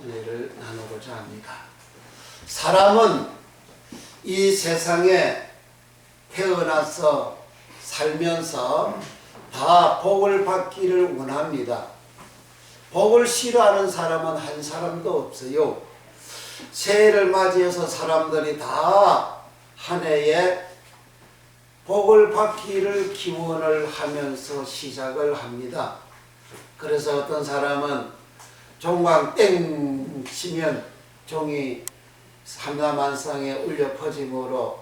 은혜를 나누고자 합니다. 사람은 이 세상에 태어나서 살면서 다 복을 받기를 원합니다. 복을 싫어하는 사람은 한 사람도 없어요. 새해를 맞이해서 사람들이 다 한 해에 복을 받기를 기원을 하면서 시작을 합니다. 그래서 어떤 사람은 종강 땡 치면 종이 삼라만상에 울려 퍼짐으로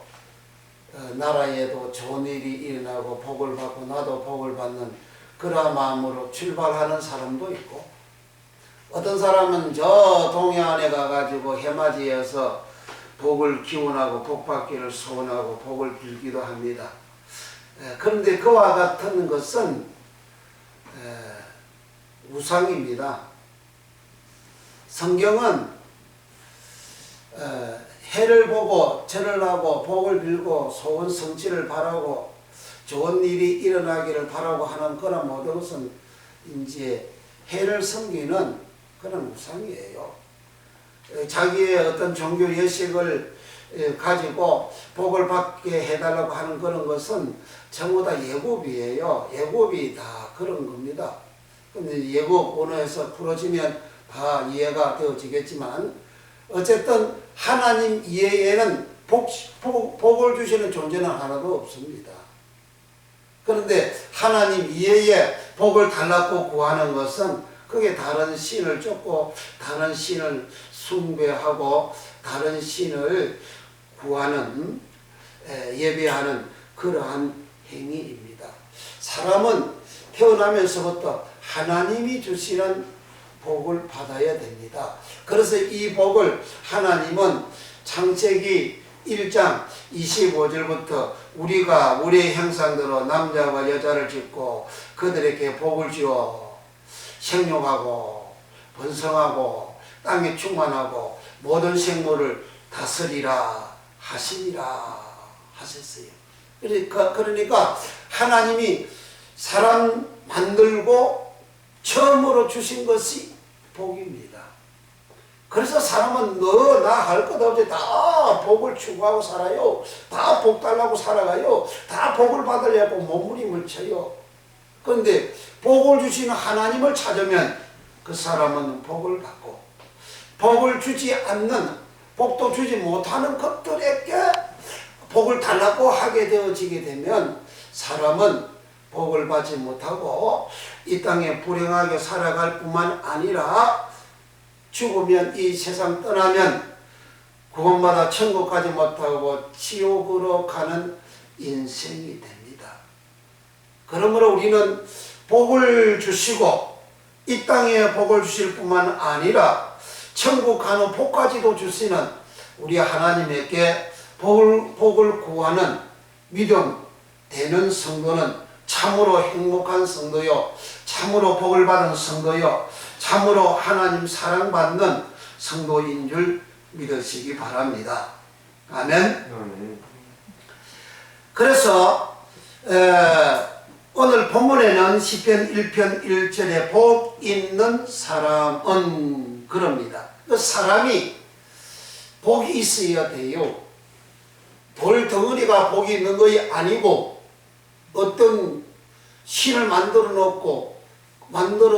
나라에도 좋은 일이 일어나고 복을 받고 나도 복을 받는 그러한 마음으로 출발하는 사람도 있고, 어떤 사람은 저 동해안에 가가지고 해맞이에서 복을 기원하고 복 받기를 소원하고 복을 빌기도 합니다. 그런데 그와 같은 것은 우상입니다. 성경은 해를 보고 절을 하고 복을 빌고 소원 성취를 바라고 좋은 일이 일어나기를 바라고 하는 그런 모든 것은 이제 해를 섬기는 그런 우상이에요. 자기의 어떤 종교 예식을 가지고 복을 받게 해달라고 하는 그런 것은 전부 다 예고비예요. 예고비 다 그런 겁니다. 근데 예고 언어에서 풀어지면 다 이해가 되어지겠지만, 어쨌든 하나님 이외에는 복을 주시는 존재는 하나도 없습니다. 그런데 하나님 이외에 복을 달라고 구하는 것은 그게 다른 신을 쫓고 다른 신을 숭배하고 다른 신을 구하는 예배하는 그러한 행위입니다. 사람은 태어나면서부터 하나님이 주시는 복을 받아야 됩니다. 그래서 이 복을 하나님은 창세기 1장 25절부터 우리가 우리의 형상대로 남자와 여자를 짓고 그들에게 복을 주어 생육하고 번성하고 땅에 충만하고 모든 생물을 다스리라 하시니라 하셨어요. 그러니까 하나님이 사람 만들고 처음으로 주신 것이 복입니다. 그래서 사람은 너 나 할 것 없이 다 복을 추구하고 살아요. 다 복 달라고 살아가요. 다 복을 받으려고 몸부림을 쳐요. 그런데 복을 주시는 하나님을 찾으면 그 사람은 복을 받고, 복을 주지 않는, 복도 주지 못하는 것들에게 복을 달라고 하게 되어지게 되면 사람은 복을 받지 못하고 이 땅에 불행하게 살아갈 뿐만 아니라 죽으면 이 세상 떠나면 그곳마다 천국 가지 못하고 지옥으로 가는 인생이 됩니다. 그러므로 우리는 복을 주시고 이 땅에 복을 주실 뿐만 아니라 천국 가는 복까지도 주시는 우리 하나님에게 복을 구하는 믿음 되는 성도는 참으로 행복한 성도요, 참으로 복을 받은 성도요, 참으로 하나님 사랑받는 성도인 줄 믿으시기 바랍니다. 아멘. 그래서 오늘 본문에는 시편 1편 1절에 복 있는 사람은 그럽니다. 그 사람이 복이 있어야 돼요. 돌 덩어리가 복이 있는 것이 아니고 어떤 신을 만들어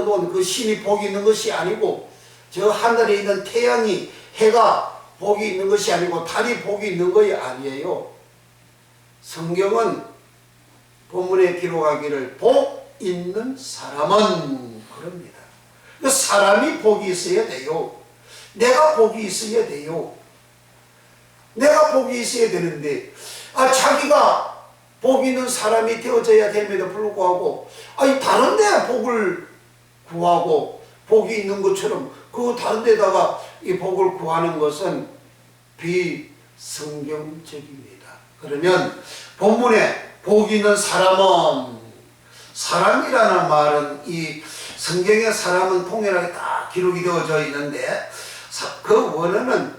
놓은 그 신이 복이 있는 것이 아니고 저 하늘에 있는 태양이 해가 복이 있는 것이 아니고 달이 복이 있는 것이 아니에요. 성경은 본문에 기록하기를 복 있는 사람은 그럽니다. 그 사람이 복이 있어야 돼요. 내가 복이 있어야 돼요. 내가 복이 있어야 되는데 자기가 복 있는 사람이 되어져야 됨에도 불구하고 다른 데 복을 구하고 복이 있는 것처럼 그 다른 데다가 이 복을 구하는 것은 비성경적입니다. 그러면 본문에 복 있는 사람은, 사람이라는 말은 이 성경의 사람은 통일하게 딱 기록이 되어져 있는데 그 원어는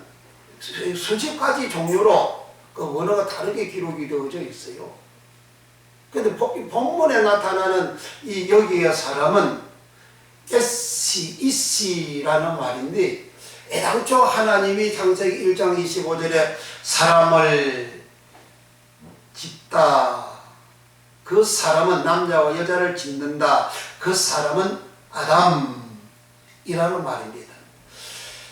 수십 가지 종류로 그 원어가 다르게 기록이 되어져 있어요. 그런데 본문에 나타나는 여기의 사람은 이시라는 말인데 애당초 하나님이 창세기 1장 25절에 사람을 짓다, 그 사람은 남자와 여자를 짓는다, 그 사람은 아담이라는 말입니다.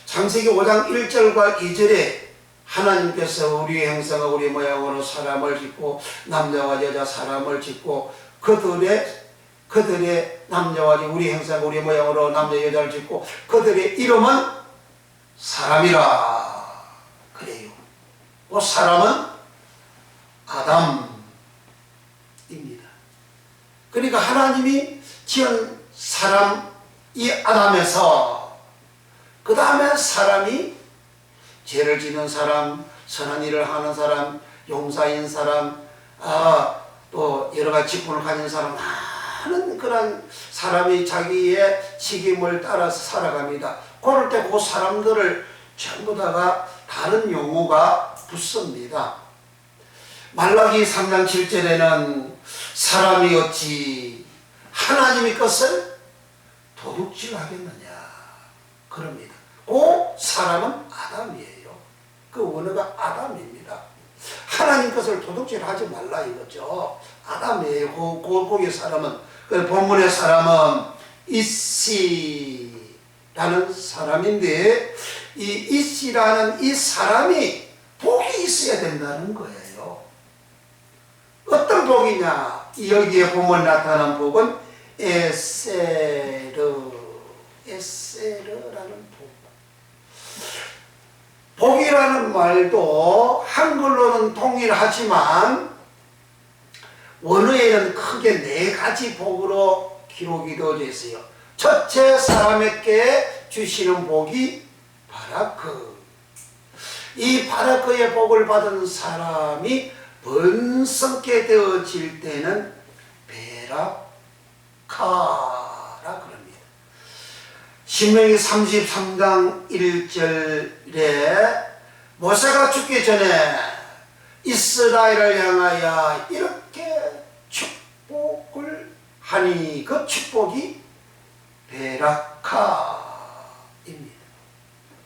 창세기 5장 1절과 2절에 하나님께서 우리의 형상과 우리 모양으로 사람을 짓고 남자와 여자 사람을 짓고 그들의 남자와 우리 형상과 우리 모양으로 남자 여자를 짓고 그들의 이름은 사람이라 그래요. 그 사람은 아담입니다. 그러니까 하나님이 지은 사람 이 아담에서 그 다음에 사람이 죄를 짓는 사람, 선한 일을 하는 사람, 용사인 사람, 또 여러 가지 직분을 가진 사람, 많은 그런 사람이 자기의 직임을 따라서 살아갑니다. 그럴 때 그 사람들을 전부 다가 다른 용어가 붙습니다. 말라기 3장 7절에는 사람이 어찌 하나님의 것을 도둑질하겠느냐 그럽니다. 그 사람은 아담이에요. 그 원어가 아담입니다. 하나님 것을 도둑질하지 말라 이거죠. 아담이에요. 거기의 사람은. 본문의 사람은 이씨라는 사람인데 이 이씨라는 이 사람이 복이 있어야 된다는 거예요. 어떤 복이냐? 여기에 보면 나타난 복은 에세르라는 복. 복이라는 말도 한글로는 동일하지만 원어에는 크게 4가지 복으로 기록이 되어져 있어요. 첫째, 사람에게 주시는 복이 바라크. 이 바라크의 복을 받은 사람이 번성케 되어질 때는 베라카라 그럽니다. 신명기 33장 1절에 모세가 죽기 전에 이스라엘을 향하여 이렇게 축복을 하니 그 축복이 베라카입니다.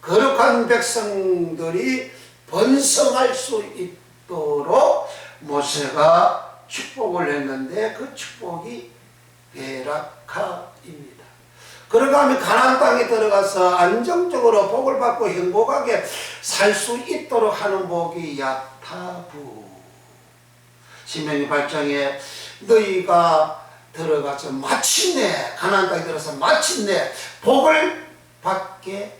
거룩한 백성들이 번성할 수 있도록 모세가 축복을 했는데 그 축복이 베라카입니다. 그러고 하면 가나안 땅에 들어가서 안정적으로 복을 받고 행복하게 살 수 있도록 하는 복이 야타부. 신명기 8장에 너희가 들어가서 마침내 가나안 땅에 들어서 마침내 복을 받게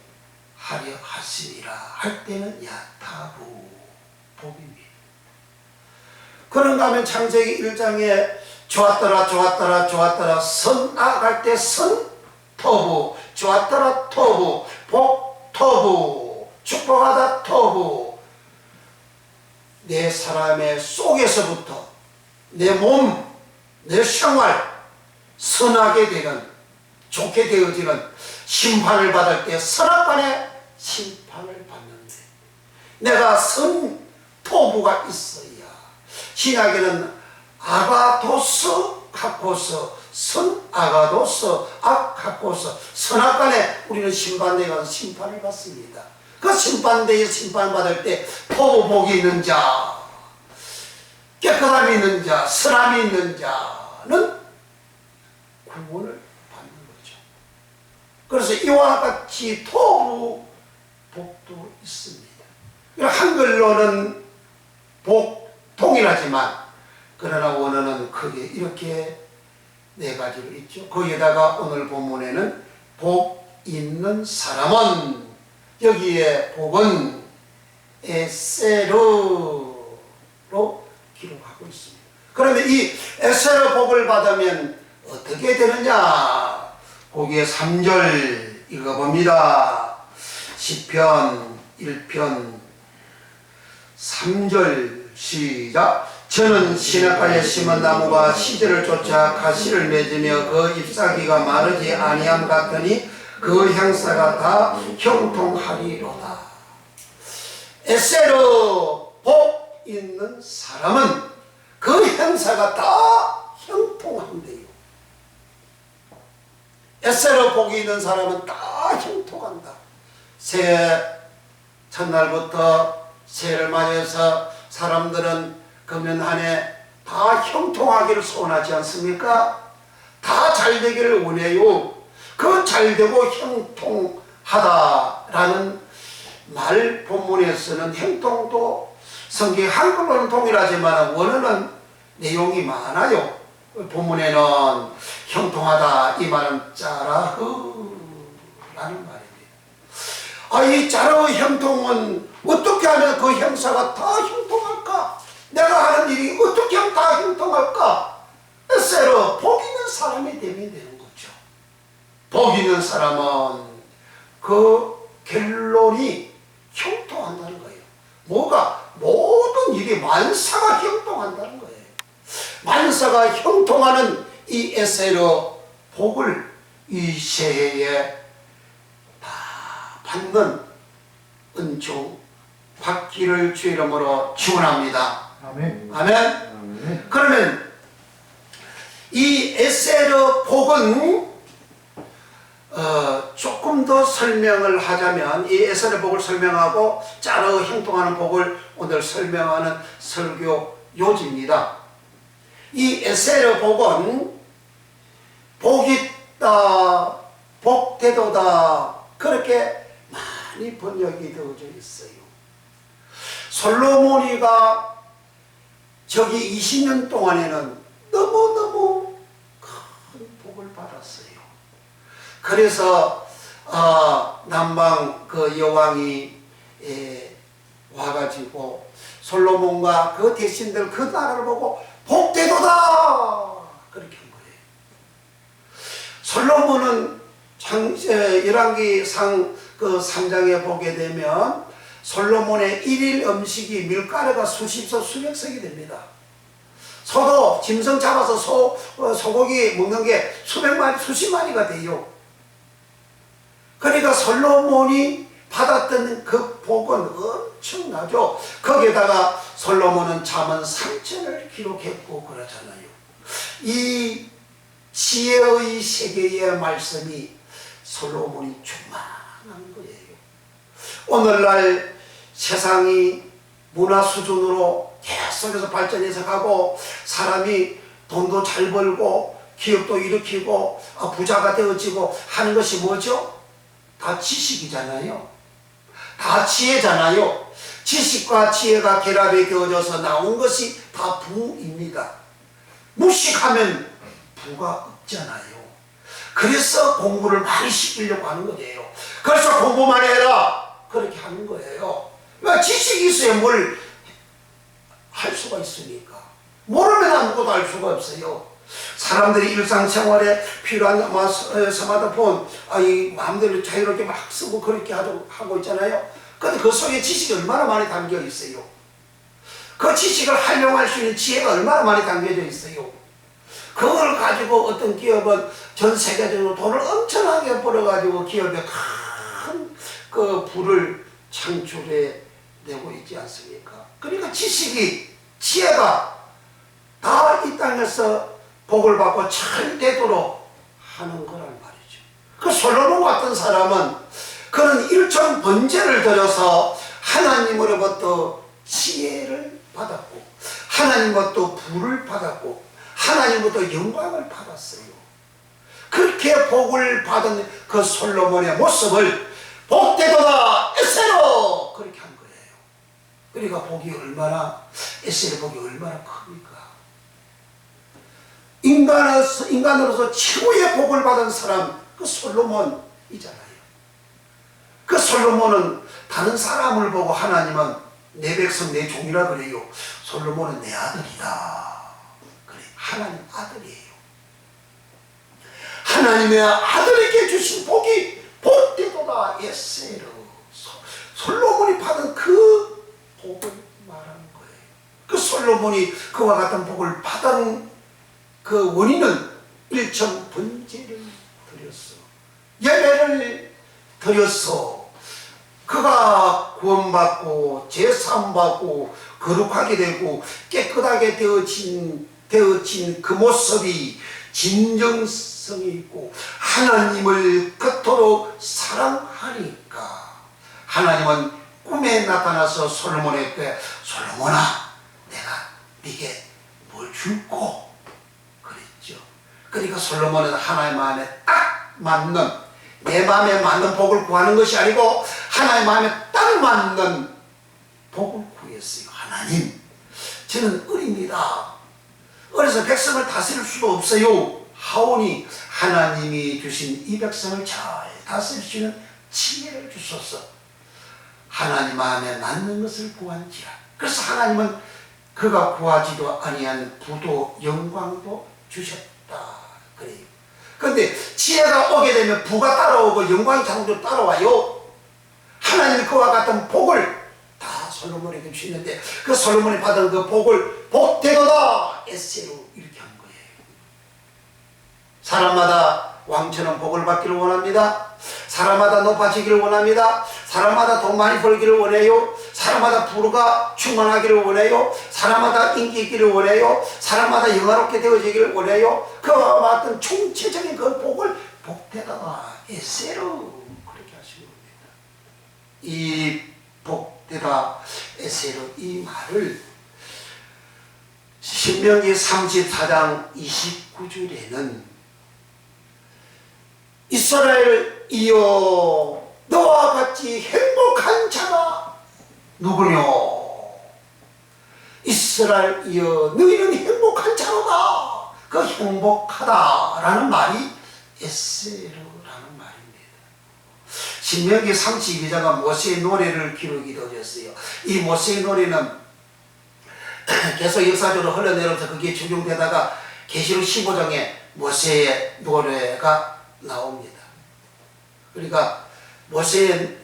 하려 하시리라 할 때는 야타부 복입니다. 그런가 하면 창세기 1장에 좋았더라 선 나아갈 때 선터부, 좋았더라 터부, 복터부, 축복하다 터부. 내 사람의 속에서부터 내 몸, 내 생활 선하게 되는, 좋게 되어지는 심판을 받을 때 선악간의 심판을 받는데 내가 선토부가 있어야. 신약에는 아가도스 카코스, 선아가도스 악카코스, 선악간에 우리는 심판대에 가서 심판을 받습니다. 그 심판대에 심판받을 때 토부복이 있는 자, 깨끗함이 있는 자, 선함이 있는 자는 구원을 받는 거죠. 그래서 이와 같이 토부 복도 있습니다. 한글로는 복 동일하지만 그러나 원어는 크게 이렇게 4가지로 있죠. 거기에다가 오늘 본문에는 복 있는 사람은, 여기에 복은 에세르로 기록하고 있습니다. 그러면 이 에세르 복을 받으면 어떻게 되느냐? 거기에 3절 읽어봅니다. 시편 1편 3절 시작. 저는 시냇가에 심은 나무가 시절을 쫓아 가시를 맺으며 그 잎사귀가 마르지 아니함 같으니 그 형사가 다 형통하리로다. 에세르 복 있는 사람은 그 형사가 다 형통한대요. 에세르 복이 있는 사람은 다 형통한다. 새해 첫날부터 새해를 맞이해서 사람들은 금년 한 해 다 형통하기를 소원하지 않습니까? 다 잘되기를 원해요. 그 잘되고 형통하다라는 말 본문에서는 형통도 성경 한글로는 동일하지만 원어는 내용이 많아요. 본문에는 형통하다 이 말은 짜라흐 라는 말입니다. 이 짜라흐 형통은 어떻게 하면 그 형사가 다 형통할까? 내가 하는 일이 어떻게 하면 다 형통할까? 에세로 복 있는 사람이 되면 되는 거죠. 복 있는 사람은 그 결론이 형통한다는 거예요. 뭐가? 모든 일이 만사가 형통한다는 거예요. 만사가 형통하는 이 에세로 복을 이 새해에 다 받는 은총 받기를 주의 이름으로 축원합니다. 아멘. 아멘. 아멘. 그러면 이 에세르 복은 조금 더 설명을 하자면 이 에세르 복을 설명하고 짜르 형통하는 복을 오늘 설명하는 설교 요지입니다. 이 에세르 복은 복있다, 복되도다 그렇게 많이 번역이 되어져 있어요. 솔로몬이가 저기 20년 동안에는 너무너무 큰 복을 받았어요. 그래서 남방 그 여왕이 와가지고 솔로몬과 그 대신들 그 나라를 보고 복되도다 그렇게 한 거예요. 솔로몬은 열왕기상 그 3장에 보게 되면 솔로몬의 일일 음식이 밀가루가 수십석 수백석이 됩니다. 소도 짐승 잡아서 소고기 먹는 게 수백 마리 수십 마리가 돼요. 그러니까 솔로몬이 받았던 그 복은 엄청나죠. 거기에다가 솔로몬은 잠언 3천을 기록했고 그러잖아요. 이 지혜의 세계의 말씀이 솔로몬이 충만한 거예요. 오늘날 세상이 문화 수준으로 계속해서 발전해서 가고 사람이 돈도 잘 벌고 기업도 일으키고 부자가 되어지고 하는 것이 뭐죠? 다 지식이잖아요. 다 지혜잖아요. 지식과 지혜가 결합이 되어져서 나온 것이 다 부입니다. 무식하면 부가 없잖아요. 그래서 공부를 많이 시키려고 하는 거예요. 그래서 공부만 해라 그렇게 하는 거예요. 왜? 지식이 있어야 뭘 할 수가 있으니까. 모르면 아무것도 할 수가 없어요. 사람들이 일상생활에 필요한 스마트폰 이 마음대로 자유롭게 막 쓰고 그렇게 하고 있잖아요. 근데 그 속에 지식이 얼마나 많이 담겨 있어요. 그 지식을 활용할 수 있는 지혜가 얼마나 많이 담겨져 있어요. 그걸 가지고 어떤 기업은 전 세계적으로 돈을 엄청나게 벌어가지고 기업에 큰 그 부를 창출해 내고 있지 않습니까? 그러니까 지혜가 다 이 땅에서 복을 받고 잘 되도록 하는 거란 말이죠. 그 솔로몬 같은 사람은 그는 일천 번제를 드려서 하나님으로부터 지혜를 받았고 하나님으로부터 부를 받았고 하나님으로부터 영광을 받았어요. 그렇게 복을 받은 그 솔로몬의 모습을 복되도다 에세로 그렇게 한 거예요. 그러니까 복이 얼마나 에세로 복이 얼마나 큽니까? 인간으로서 최고의 복을 받은 사람 그 솔로몬이잖아요. 그 솔로몬은 다른 사람을 보고 하나님은 내 백성 내 종이라 그래요. 솔로몬은 내 아들이다. 그래 하나님 아들이에요. 하나님의 아들에게 주신 복이 복되도다 에세로 솔로몬이 받은 그 복을 말하는 거예요. 그 솔로몬이 그와 같은 복을 받은 그 원인은 일천 번제를 드렸어. 예배를 드렸어. 그가 구원받고 제사함받고 거룩하게 되고 깨끗하게 되어진 그 모습이 진정성이 있고 하나님을 그토록 사랑하니까 하나님은 꿈에 나타나서 솔로몬에게 솔로몬아 내가 네게 뭘 줄꼬 그랬죠. 그러니까 솔로몬은 하나님 마음에 딱 맞는 내 마음에 맞는 복을 구하는 것이 아니고 하나님 마음에 딱 맞는 복을 구했어요. 하나님 저는 어립니다. 어려서 백성을 다스릴 수도 없어요. 하오니 하나님이 주신 이 백성을 잘 다스릴 수 있는 지혜를 주소서. 하나님 마음에 맞는 것을 구한지라. 그래서 하나님은 그가 구하지도 아니한 부도 영광도 주셨다 그래요. 그런데 지혜가 오게 되면 부가 따라오고 영광이 자동으로 따라와요. 하나님이 그와 같은 복을 다 솔로몬에게 주시는데 그 솔로몬이 받은 그 복을 복되도다 에세로 이렇게 한 거예요. 사람마다 왕처럼 복을 받기를 원합니다. 사람마다 높아지기를 원합니다. 사람마다 돈 많이 벌기를 원해요. 사람마다 부가 충만하기를 원해요. 사람마다 인기 있기를 원해요. 사람마다 영화롭게 되어지기를 원해요. 그와 같은 총체적인 그 복을 복되다가 에세로 그렇게 하시는 겁니다. 이 복되다 에세로 이 말을 신명기 34장 29절에는 이스라엘이여 너와 같이 행복한 자가 누구뇨? 이스라엘이여 너희는 행복한 자로다. 그 행복하다라는 말이 에세로라는 말입니다. 신명기 32장가 모세의 노래를 기록이 되었어요. 이 모세의 노래는 계속 역사적으로 흘러내려서 그게 적용되다가 계시록 15장에 모세의 노래가 나옵니다. 그러니까 모세의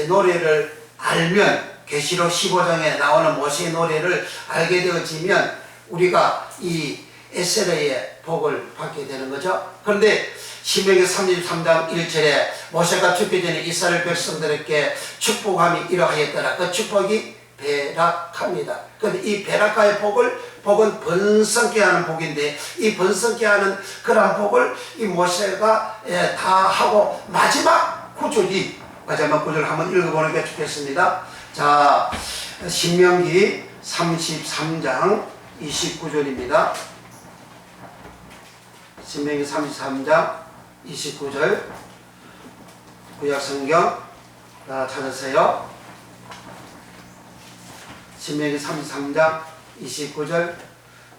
노래를 알면 계시록 15장에 나오는 모세의 노래를 알게 되어지면 우리가 이 에세르의 복을 받게 되는 거죠. 그런데 신명기 33장 1절에 모세가 죽기 전에 이스라엘 백성들에게 축복함이 이러하였더라. 그 축복이 베라카입니다. 그런데 이 베라카의 복은 번성케 하는 복인데 이 번성케 하는 그런 복을 이 모세가 다 하고 마지막 구절을 한번 읽어보는 게 좋겠습니다. 자, 신명기 33장 29절입니다. 신명기 33장 29절 구약성경 찾으세요. 신명기 33장 29절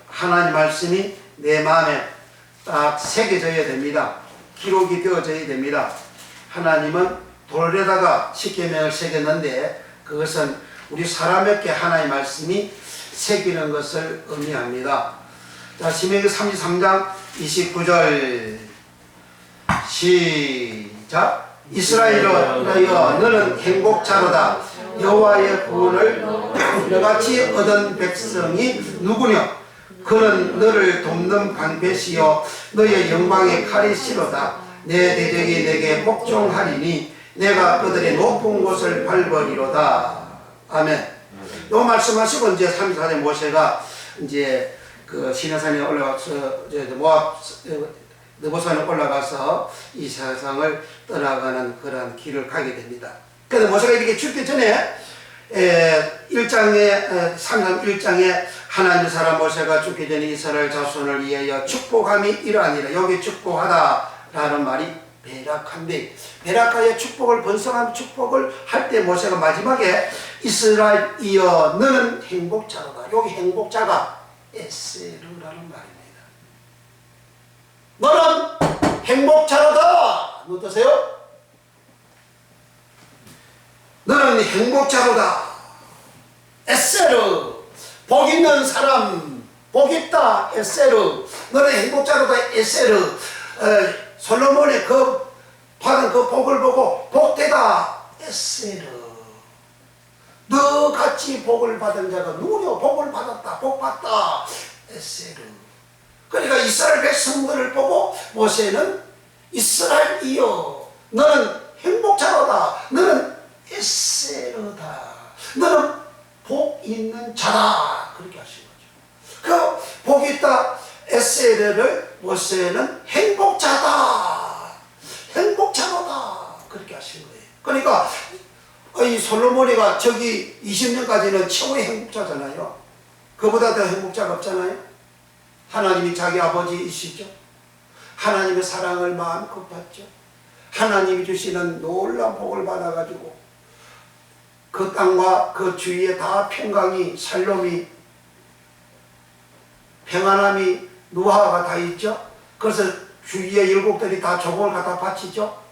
하나님 말씀이 내 마음에 딱 새겨져야 됩니다. 기록이 되어져야 됩니다. 하나님은 돌에다가 십계명을 새겼는데 그것은 우리 사람에게 하나님의 말씀이 새기는 것을 의미합니다. 자, 신명기 33장 29절 시작. 이스라엘아 너는 행복자로다. 여호와의 구원을 너같이 얻은 백성이 누구냐? 그는 너를 돕는 방패시요 너의 영광의 칼이시로다. 내 대적이 내게 복종하리니 내가 그들의 높은 곳을 밟으리로다. 아멘. 요 말씀하시고 이제 34년 모세가 이제 그 시내산에 올라가서 모압 느보산에 올라가서 이 세상을 떠나가는 그런 길을 가게 됩니다. 그래서 모세가 이렇게 죽기 전에 1장에 3장 1장에 하나님 사람 모세가 죽기 전에 이스라엘 자손을 위하여 축복함이 이러하니라. 여기 축복하다라는 말이 베라카인데 베라카의 축복을 번성한 축복을 할 때 모세가 마지막에 이스라엘이여 너는 행복자로다. 여기 행복자가 에세르라는 말입니다. 너는 행복자로다. 어떠세요? 너는 행복자로다. 에세르. 복 있는 사람. 복 있다. 에세르. 너는 행복자로다. 에세르. 솔로몬의 그 받은 그 복을 보고 복되다. 에세르. 너같이 복을 받은 자가 누구냐? 복을 받았다. 복 받다. 에세르. 그러니까 이스라엘 백성들을 보고 모세는 이스라엘이여 너는 행복자로다. 너는 에세르다. 너는 복 있는 자다. 그렇게 하신 거죠. 그 복 있다 에세르를 모세는 행복자다. 행복자로다. 그렇게 하신 거예요. 그러니까 이 솔로몬이가 저기 20년까지는 최고의 행복자잖아요. 그보다 더 행복자가 없잖아요. 하나님이 자기 아버지이시죠. 하나님의 사랑을 마음껏 받죠. 하나님이 주시는 놀라운 복을 받아가지고 그 땅과 그 주위에 다 평강이, 살롬이, 평안함이, 노하가 다 있죠. 그래서 주위의 일국들이 다 조공을 갖다 바치죠.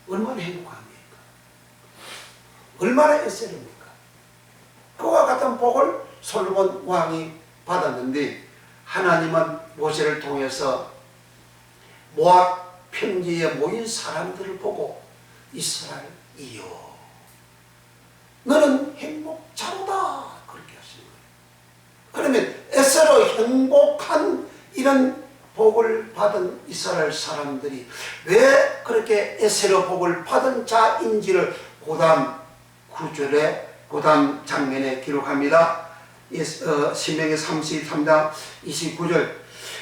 얼마나 행복합니까? 얼마나 애쓰립니까? 그와 같은 복을 솔로몬 왕이 받았는데 하나님은 모세를 통해서 모압 평지에 모인 사람들을 보고 이스라엘이여 너는 행복자로다 그렇게 하신 거예요. 그러면 에스로 행복한 이런 복을 받은 이스라엘 사람들이 왜 그렇게 에스로 복을 받은 자인지를 고담 9절에 고담 장면에 기록합니다. 신명기 33장 29절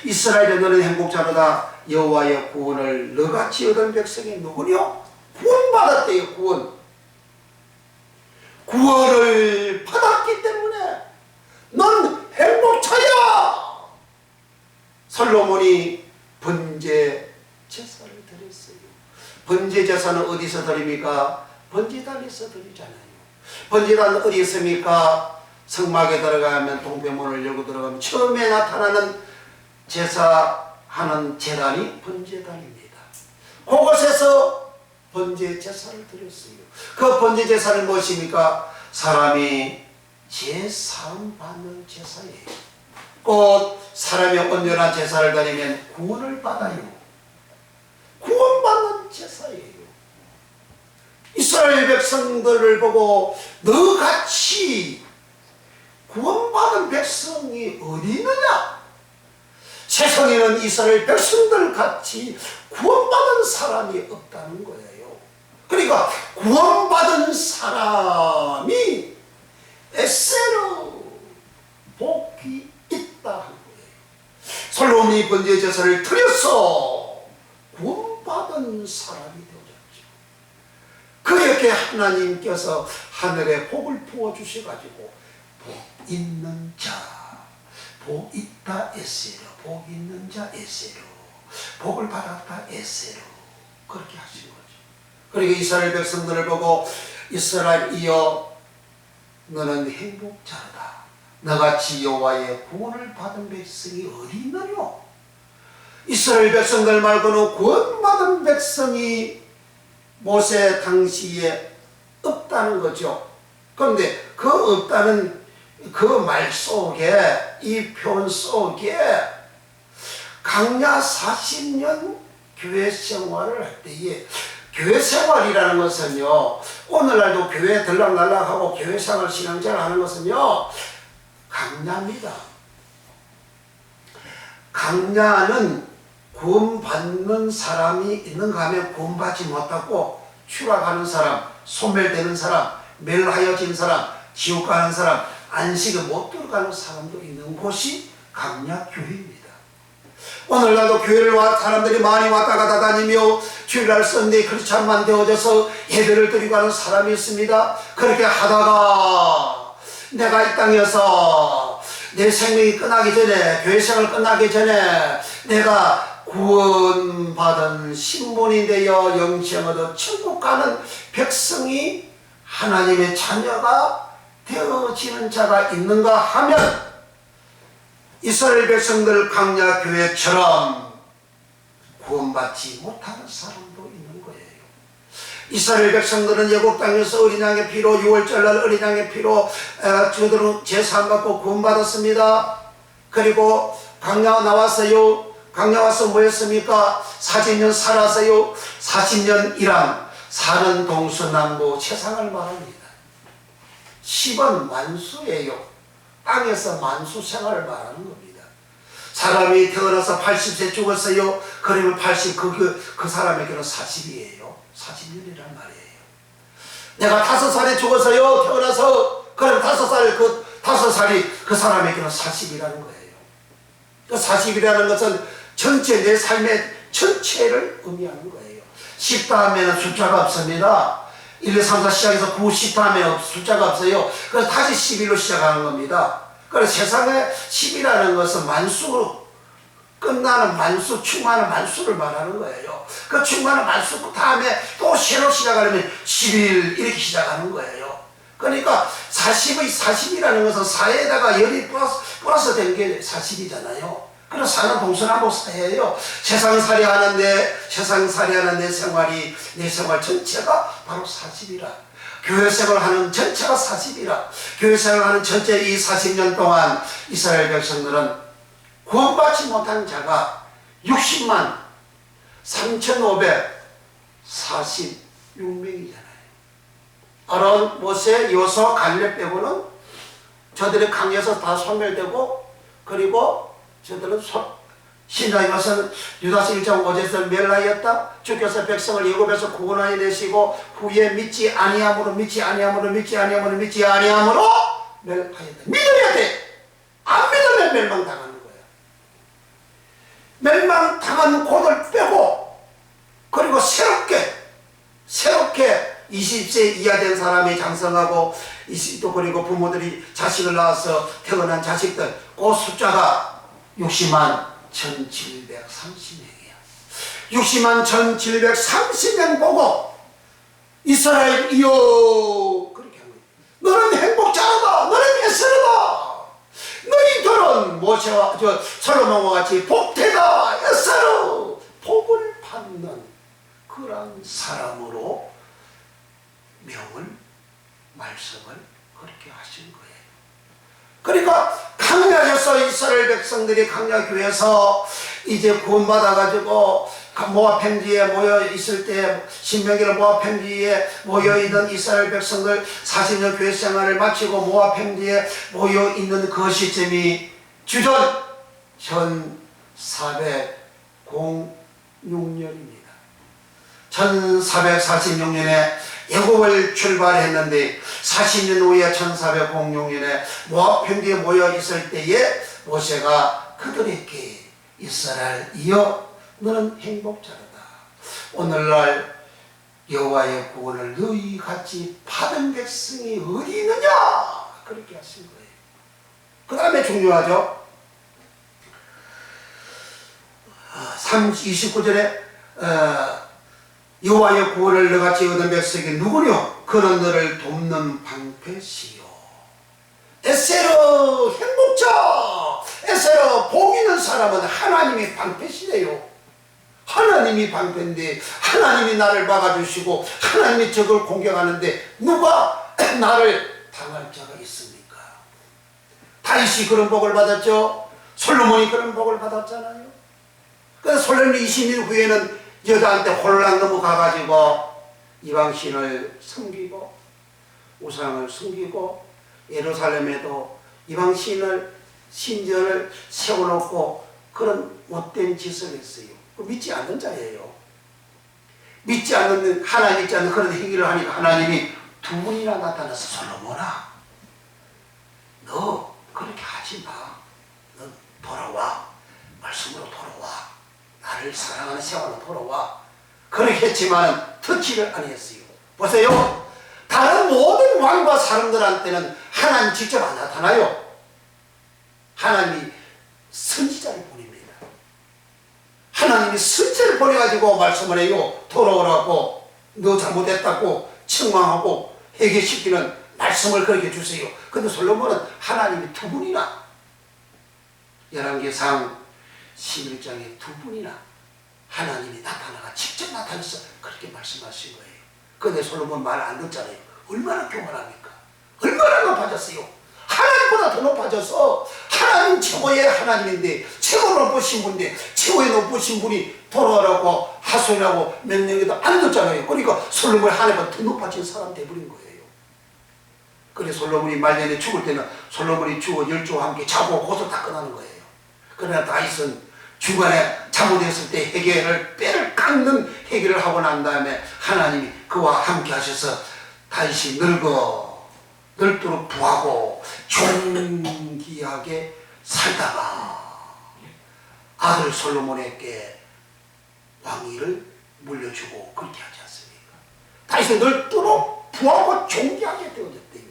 이스라엘에 너는 행복자로다 여호와의 구원을 너같이 얻은 백성이 누구뇨? 구원받았대요. 구원을 받았기 때문에 넌 행복자야. 솔로몬이 번제 제사를 드렸어요. 번제 제사는 어디서 드립니까? 번제단에서 드리잖아요. 번제단은 어디 있습니까? 성막에 들어가면 동대문을 열고 들어가면 처음에 나타나는 제사하는 제단이 번제단입니다. 그곳에서 번제 제사를 드렸어요. 그 번제 제사는 무엇입니까? 사람이 제사함 받는 제사예요. 곧 사람이 온전한 제사를 드리면 구원을 받아요. 구원받는 제사예요. 이스라엘 백성들을 보고 너같이 구원받은 백성이 어디 있느냐? 세상에는 이스라엘 백성들 같이 구원받은 사람이 없다는 거예요. 그러니까 구원받은 사람이 에세로 복이 있다 한 거예요. 솔로몬이 번제 제사를 드려서 구원받은 사람이 되어졌죠. 그렇게 하나님께서 하늘에 복을 부어주셔가지고 복 있는 자, 복 있다 에세로, 복 있는 자 에세로, 복을 받았다 에세로 그렇게 하신 거죠. 그리고 이스라엘 백성들을 보고 이스라엘이여 너는 행복자다. 너같이 여호와의 구원을 받은 백성이 어디 있느뇨? 이스라엘 백성들 말고는 구원받은 백성이 모세 당시에 없다는 거죠. 그런데 그 없다는 그 말 속에 이 표현 속에 강야 40년 교회 생활을 할 때에 교회 생활이라는 것은요 오늘날도 교회 들락날락하고 교회 생활 신앙생활 하는 것은요 강야입니다. 강야는 구원받는 사람이 있는가 하면 구원받지 못하고 추락하는 사람, 소멸되는 사람, 멸하여진 사람, 지옥 가는 사람, 안식을 못 들어가는 사람도 있는 곳이 강야교회입니다. 오늘날도 교회를 사람들이 많이 왔다 갔다 다니며 주일날 썬데이 크리스찬만 되어져서 예배를 드리고 하는 사람이 있습니다. 그렇게 하다가 내가 이 땅에서 내 생명이 끝나기 전에, 교회 생활 끝나기 전에 내가 구원받은 신분이 되어 영생 얻어 천국 가는 백성이 하나님의 자녀가 되어지는 자가 있는가 하면 이스라엘 백성들 강야 교회처럼 구원받지 못하는 사람도 있는 거예요. 이스라엘 백성들은 애국 땅에서 어린 양의 피로 6월절날 어린 양의 피로 저들은 제사 받고 구원받았습니다. 그리고 강야 나왔어요. 강야 와서 뭐 했습니까? 40년 살았어요. 40년 일한 사는 동서남북 세상을 말합니다. 10은 만수예요. 땅에서 만수 생활을 말하는 겁니다. 사람이 태어나서 80세 죽었어요. 그러면 80, 그 사람에게는 40이에요. 40년이란 말이에요. 내가 5살에 죽었어요. 태어나서. 그럼 5살이 그 사람에게는 40이라는 거예요. 그 40이라는 것은 전체 내 삶의 전체를 의미하는 거예요. 10 다음에는 숫자가 없습니다. 1, 2, 3, 4 시작해서 9, 10 다음에 숫자가 없어요. 그래서 다시 11로 시작하는 겁니다. 그래서 세상에 10이라는 것은 만수로 끝나는 만수, 충만한 만수를 말하는 거예요. 그 충만한 만수 그 다음에 또 새로 시작하려면 11 이렇게 시작하는 거예요. 그러니까 40이라는 것은 4에다가 열이 플러스 된 게 40이잖아요. 그래서 사는 동서남북 사이예요. 세상살이 하는 내 생활이 내 생활 전체가 바로 40이라. 교회 생활하는 전체가 40이라. 교회 생활하는 전체 이 40년 동안 이스라엘 백성들은 구원받지 못한 자가 60만 3,546명이잖아요. 아론, 모세, 여호수아, 갈렙 빼고는 저들이 강에서 다 소멸되고, 그리고 저들은 신장에 와서는 유다서 1장 5절에서 멸하였다. 주께서 백성을 애굽에서 구원하여 내시고 후에 믿지 아니함으로 멸하였다. 믿어야 돼. 안 믿으면 멸망당하는 거야. 멸망당한 곳을 빼고, 그리고 새롭게 20세 이하 된 사람이 장성하고 또 그리고 부모들이 자식을 낳아서 태어난 자식들 그 숫자가 60만 1,730명이야. 60만 1,730명 보고 이스라엘이여 그렇게 한 거야. 너는 행복자다. 너는 에스르다. 너희들은 모세와 솔로몬과 같이 복되다. 에스르 복을 받는 그런 사람으로 말씀을 그렇게 하신 거예요. 그러니까 강약에서 이스라엘 백성들이 강약교에서 이제 구원받아가지고 모압 평지에 모여 있을 때, 신명기를 모압 평지에 모여 있는 이스라엘 백성들 40년 교회 생활을 마치고 모압 평지에 모여 있는 그 시점이 주전 1406년입니다. 1446년에 애굽을 출발했는데 40년 후에 1406년에 모압 평지에 모여 있을 때에 모세가 그들에게 이스라엘이여 너는 행복자로다. 오늘날 여호와의 구원을 너희 같이 받은 백성이 어디 있느냐 그렇게 하신 거예요. 그 다음에 중요하죠. 29절에 여호와의 구원을 너같이 얻은 백성이 누구뇨? 그는 너를 돕는 방패시요. 에세르 행복자, 에세르 복 있는 사람은 하나님이 방패시래요. 하나님이 방패인데 하나님이 나를 막아주시고 하나님이 적을 공격하는데 누가 나를 당할 자가 있습니까? 다윗이 그런 복을 받았죠. 솔로몬이 그런 복을 받았잖아요. 그래서 솔로몬이 20년 후에는 여자한테 홀랑 넘어가가지고 이방신을 섬기고 우상을 섬기고 예루살렘에도 이방신을 신전을 세워놓고 그런 못된 짓을 했어요. 믿지 않는 자예요. 믿지 않는 하나님 믿지 않는 그런 행위를 하니까 하나님이 두 분이나 나타나서 솔로몬아 너 그렇게 하지 마. 너 돌아와. 말씀으로 돌아와. 나를 사랑하는 생활로 돌아와. 그렇게 했지만 듣지를 아니했어요. 보세요. 다른 모든 왕과 사람들한테는 하나님 직접 안 나타나요. 하나님이 선지자를 보냅니다. 하나님이 선지자를 보내가지고 말씀을 해요. 돌아오라고 너 잘못했다고 책망하고 회개시키는 말씀을 그렇게 주세요. 근데 솔로몬은 하나님이 두 분이나 열왕기상 11장에 두 분이나 하나님이 나타나가 직접 나타나서 그렇게 말씀하신 거예요. 근데 솔로몬 말 안 듣잖아요. 얼마나 교만합니까? 얼마나 높아졌어요. 하나님보다 더 높아져서 하나님 최고의 하나님인데 최고 높으신 분인데 최고의 높으신 분이 돌아오라고 하소연하고 명령해도 안 듣잖아요. 그러니까 솔로몬이 하나님보다 더 높아진 사람 돼버린 거예요. 그래 솔로몬이 말년에 죽을 때는 솔로몬이 죽어 10조와 함께 자고 고소 다 끝나는 거예요. 그러나 다윗은 중간에 잘못했을 때 해결을 뼈를 깎는 해결을 하고 난 다음에 하나님이 그와 함께 하셔서 다윗이 늙도록 부하고 존귀하게 살다가 아들 솔로몬에게 왕위를 물려주고 그렇게 하지 않습니까? 다윗은 널 부하고 존귀하게 되어졌대요.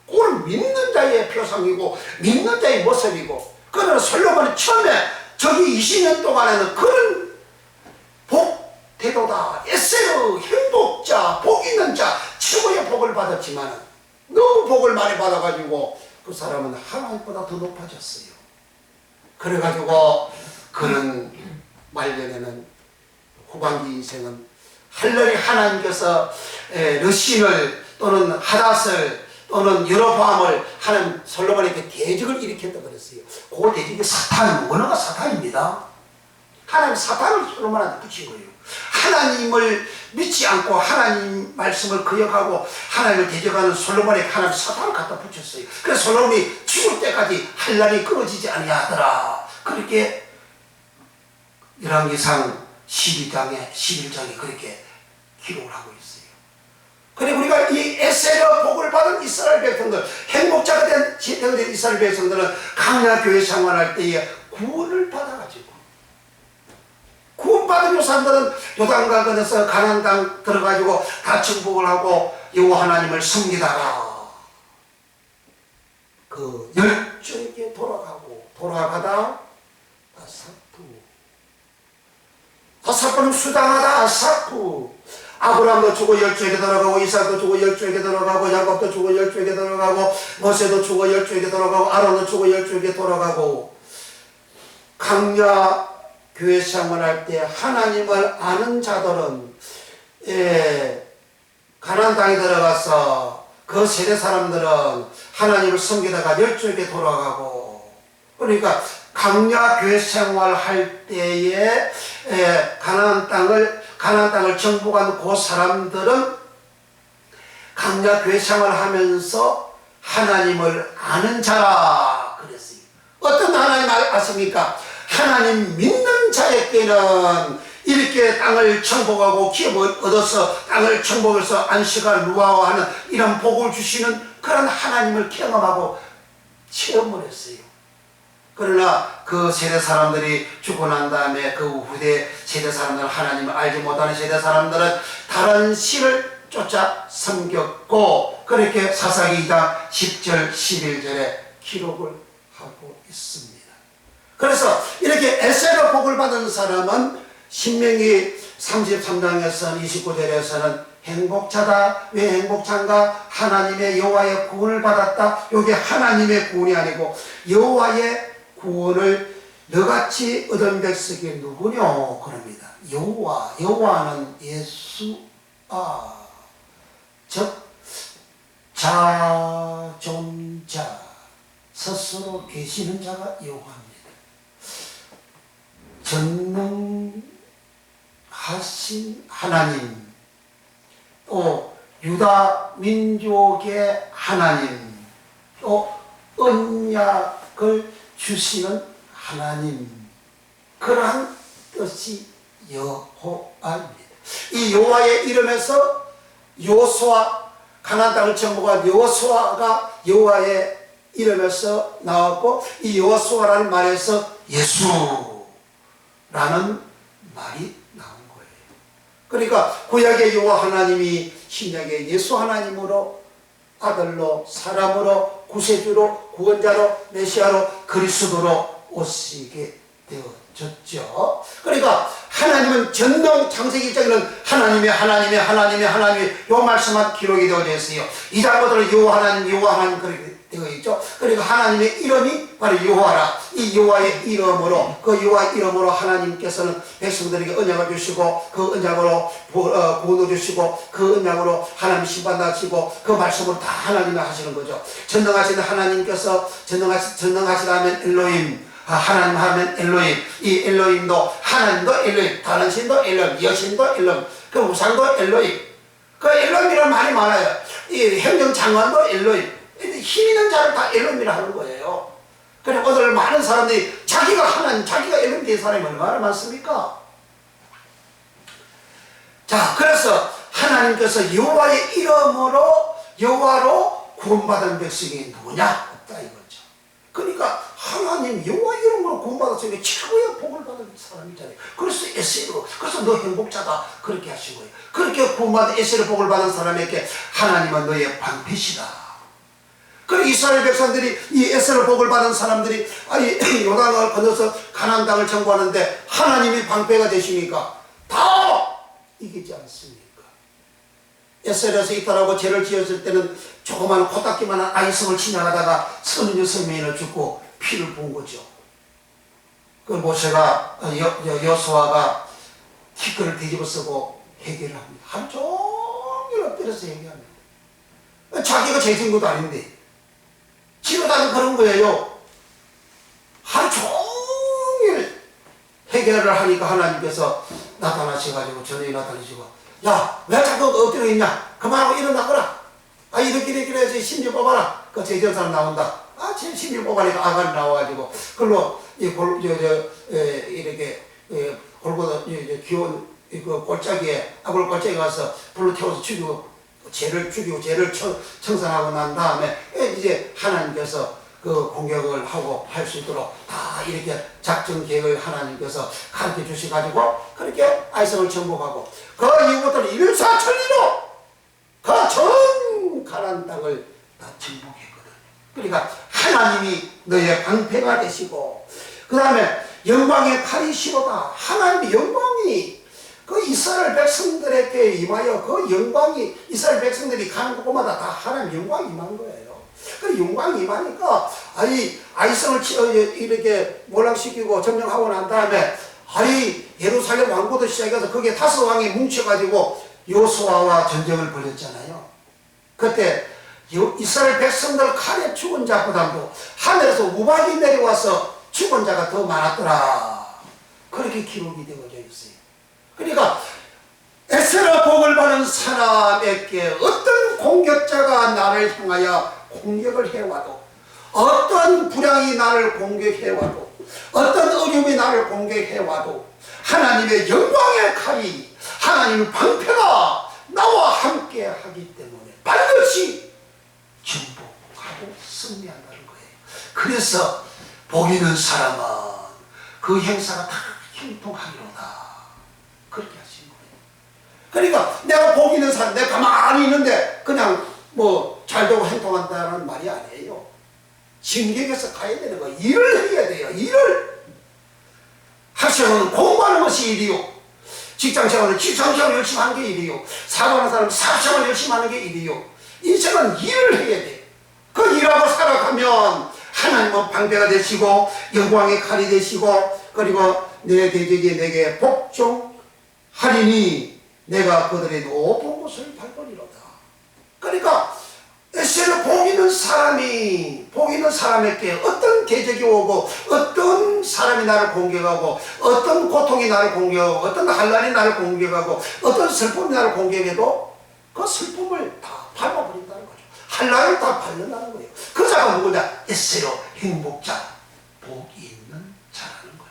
그건 믿는 자의 표상이고 믿는 자의 모습이고, 그러나 솔로몬이 처음에 저기 20년 동안에는 그런 복태도다, 에세르, 행복자, 복 있는 자, 최고의 복을 받았지만 너무 복을 많이 받아가지고 그 사람은 하나님보다 더 높아졌어요. 그래가지고 그는 말년에는 후반기 인생은 할렐리 하나님께서 르신을 또는 하닷을 또는 여로보암을 하는 솔로몬에게 대적을 일으켰다 그랬어요. 그 대적이 사탄, 원어가 사탄입니다. 하나님 사탄을 솔로몬한테 붙인 거예요. 하나님을 믿지 않고 하나님 말씀을 거역하고 하나님을 대적하는 솔로몬에게 하나님 사탄을 갖다 붙였어요. 그래서 솔로몬이 죽을 때까지 할 날이 끊어지지 아니하더라. 그렇게 열왕기상 11장에 그렇게 기록을 하고 있어요. 그리고 우리가 이 에세르 복을 받은 이스라엘 백성들, 행복자가 된 이스라엘 백성들은 강야 교회 생활할 때에 구원을 받아가지고, 구원받은 사람들은 요단강 건너서 가나안 땅 들어가지고 다 정복을 하고 여호와 하나님을 섬기다가 그 열정에게 돌아가다 아사프는 수당하다 아사프. 아브라함도 죽어 열조에게 돌아가고, 이삭도 죽어 열조에게 돌아가고, 야곱도 죽어 열조에게 돌아가고, 모세도 죽어 열조에게 돌아가고, 아론도 죽어 열조에게 돌아가고. 강야 교회 생활할 때 하나님을 아는 자들은 가나안 땅에 들어가서 그 세대 사람들은 하나님을 섬기다가 열조에게 돌아가고, 그러니까 강야 교회 생활할 때에 가나안 땅을 정복한 그 사람들은 강야 교회 생활하면서 하나님을 아는 자라 그랬어요. 어떤 하나님 아십니까? 하나님 믿는 자에게는 이렇게 땅을 정복하고 기업을 얻어서 땅을 정복해서 안식할 루아와하는 이런 복을 주시는 그런 하나님을 경험하고 체험을 했어요. 그러나 그 세대 사람들이 죽고 난 다음에 그 후대 세대 사람들은 하나님을 알지 못하는 세대 사람들은 다른 신을 쫓아 섬겼고, 그렇게 사사기 2장 10절 11절에 기록을 하고 있습니다. 그래서 이렇게 에세르 복을 받은 사람은 신명기 33장에서는 29절에서는 행복자다. 왜 행복자인가? 하나님의 여호와의 구원을 받았다. 이게 하나님의 구원이 아니고 여호와의 구원을 너같이 얻은 백성이 누구뇨? 그럽니다. 여호와는 예수아, 즉 자존자, 스스로 계시는 자가 여호와입니다. 전능하신 하나님, 또 유다 민족의 하나님, 또 언약을 주시는 하나님, 그러한 뜻이 여호와입니다. 이 여호와의 이름에서 여호수아, 가나안 땅을 정복한 여호수아가 여호와의 이름에서 나왔고, 이 여호수아라는 말에서 예수라는 말이 나온 거예요. 그러니까 구약의 여호와 하나님이 신약의 예수 하나님으로, 아들로, 사람으로, 구세주로, 구원자로, 메시아로, 그리스도로 오시게 되어졌죠. 그러니까 하나님은 전능, 창세기 1장에는 하나님의 요 말씀만 기록이 되어져 있어요. 2장부터는 여호와 하나님 그렇게 되어 있죠. 그러니까 하나님의 이름이 바로 여호와라. 이 여호와의 이름으로, 그 여호와의 이름으로 하나님께서는 백성들에게 언약을 주시고, 그 언약으로 구원을 주시고, 그 언약으로 하나님 심판하시고, 그 말씀으로 다 하나님이 하시는 거죠. 전능하신 하나님께서 전능하시다면 엘로힘, 하나님 하면 엘로힘, 이 엘로힘도 하나님도 엘로힘, 다른 신도 엘로힘, 여신도 엘로힘, 그 우상도 엘로힘, 그 엘로힘이라는 말이 많아요. 이 행정장관도 엘로힘, 힘 있는 자를 다 엘로힘이라 하는 거예요. 그래 오늘 많은 사람들이 자기가 하나님, 자기가 엘로힘 된 사람이 얼마나 많습니까? 자, 그래서 하나님께서 여호와의 이름으로, 여호와로 구원받은 백성이 누구냐? 없다 이거죠. 그러니까 하나님 여호와 이름으로 구원받았으니까 최고의 복을 받은 사람이잖아요. 그래서 에세로, 그래서 너 행복자다 그렇게 하신 거예요. 그렇게 구원받은 에세로 복을 받은 사람에게 하나님은 너의 방패시다. 그리고 이스라엘 백성들이 이 에세로 복을 받은 사람들이 요단강을 건너서 가나안 땅을 정복하는데 하나님이 방패가 되시니까 다 이기지 않습니까? 에셀에서 있다라고 죄를 지었을 때는 조그만 코딱지만한 아이성을 지나가다가 36명이나 죽고 피를 부은 거죠. 그 모세가 여호수아가 티끌을 뒤집어 쓰고 해결을 합니다. 하루 종일 엎드려서 얘기합니다. 자기가 죄진 것도 아닌데 지금 그런 거예요. 하루 종일 해결을 하니까 하나님께서 나타나셔가지고 저녁에 나타나시고 야, 왜 자꾸 엎드려 있냐? 그만하고 일어나거라. 이렇게 해서 심지 뽑아라. 그 제지한 사람 나온다. 심지 뽑아니까 아가리 나와가지고 그걸로 이렇게 골고루 귀여운 그 골짜기에 아굴 골짜기에 가서 불로 태워서 죽이고 죄를 청산하고 난 다음에 이제 하나님께서 그 공격을 하고 할 수 있도록 다 이렇게 작전 계획을 하나님께서 가르쳐 주셔가지고 그렇게 아이성을 정복하고 그 이후부터는 일사천리로 그 전 가나안 땅을 다 정복했거든. 그러니까 하나님이 너의 방패가 되시고 그 다음에 영광의 칼이시로다. 하나님의 영광이 그 이스라엘 백성들에게 임하여 그 영광이 이스라엘 백성들이 가는 곳마다 다 하나님의 영광이 임한 거예요. 그 영광이 임하니까 아이성을 이렇게 몰락시키고 점령하고 난 다음에 예루살렘 왕국도 시작해서 거기에 5왕이 뭉쳐가지고 여호수아와 전쟁을 벌였잖아요. 그때 이스라엘 백성들 칼에 죽은 자보다도 하늘에서 우박이 내려와서 죽은 자가 더 많았더라. 그렇게 기록이 되어져 있어요. 그러니까 에스라 복을 받은 사람에게 어떤 공격자가 나를 향하여 공격을 해와도 어떤 불량이 나를 공격해와도 어떤 어려움이 나를 공격해와도 하나님의 영광의 칼이 하나님의 방패가 나와 함께 하기 때문에 반드시 정복하고 승리한다는 거예요. 그래서 복 있는 사람은 그 행사가 다 형통하리로다. 그렇게 하신 거예요. 그러니까 내가 복 있는 사람, 내가 가만히 있는데 그냥 잘 되고 행동한다는 말이 아니에요. 진격에서 가야 되는 거예요. 일을 해야 돼요. 일을. 학생은 공부하는 것이 일이요. 직장생활은 직장생활 열심히 하는 게 일이요. 사업하는 사람은 사업생활 열심히 하는 게 일이요. 인생은 일을 해야 돼요. 그 일하고 살아가면 하나님은 방패가 되시고 영광의 칼이 되시고 그리고 내 대적이 내게 복종하리니 내가 그들의 높은 곳을 밟으리로다. 그러니까 에세로 복 있는 사람에게 어떤 대적이 오고 어떤 사람이 나를 공격하고 어떤 고통이 나를 공격하고 어떤 환난이 나를 공격하고 어떤 슬픔이 나를 공격해도 그 슬픔을 다 밟아버린다는 거죠. 환난을 다 밟는다는 거예요. 그 자가 누구냐? 에세로 행복자, 복이 있는 자라는 거죠.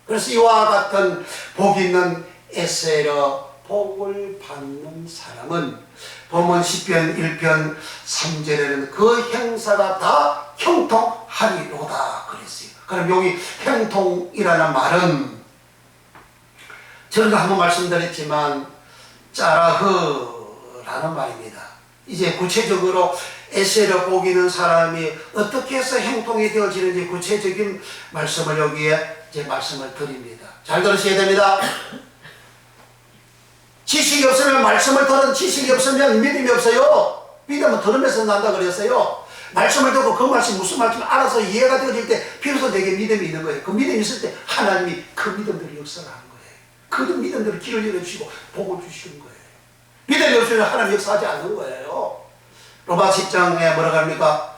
그래서 이와 같은 복 있는 에세로 복을 받는 사람은 본문 10편 1편 3절에는 그 행사가 다 형통하리로다 그랬어요. 그럼 여기 형통이라는 말은 저도 한번 말씀드렸지만 짜라흐라는 말입니다. 이제 구체적으로 에세로 복 있는 사람이 어떻게 해서 형통이 되어지는지 구체적인 말씀을 여기에 이제 말씀을 드립니다. 잘 들으셔야 됩니다. 지식이 없으면 말씀을 들은 지식이 없으면 믿음이 없어요. 믿음은 들으면서 난다 그랬어요. 말씀을 듣고 그 말씀이 무슨 말씀인지 알아서 이해가 되어질 때 비로소 내게 믿음이 있는 거예요. 그 믿음이 있을 때 하나님이 그 믿음들을 역사를 하는 거예요. 그 믿음들을 길을 열어주시고 복을 주시는 거예요. 믿음이 없으면 하나님 역사하지 않는 거예요. 로마 10장에 뭐라고 합니까?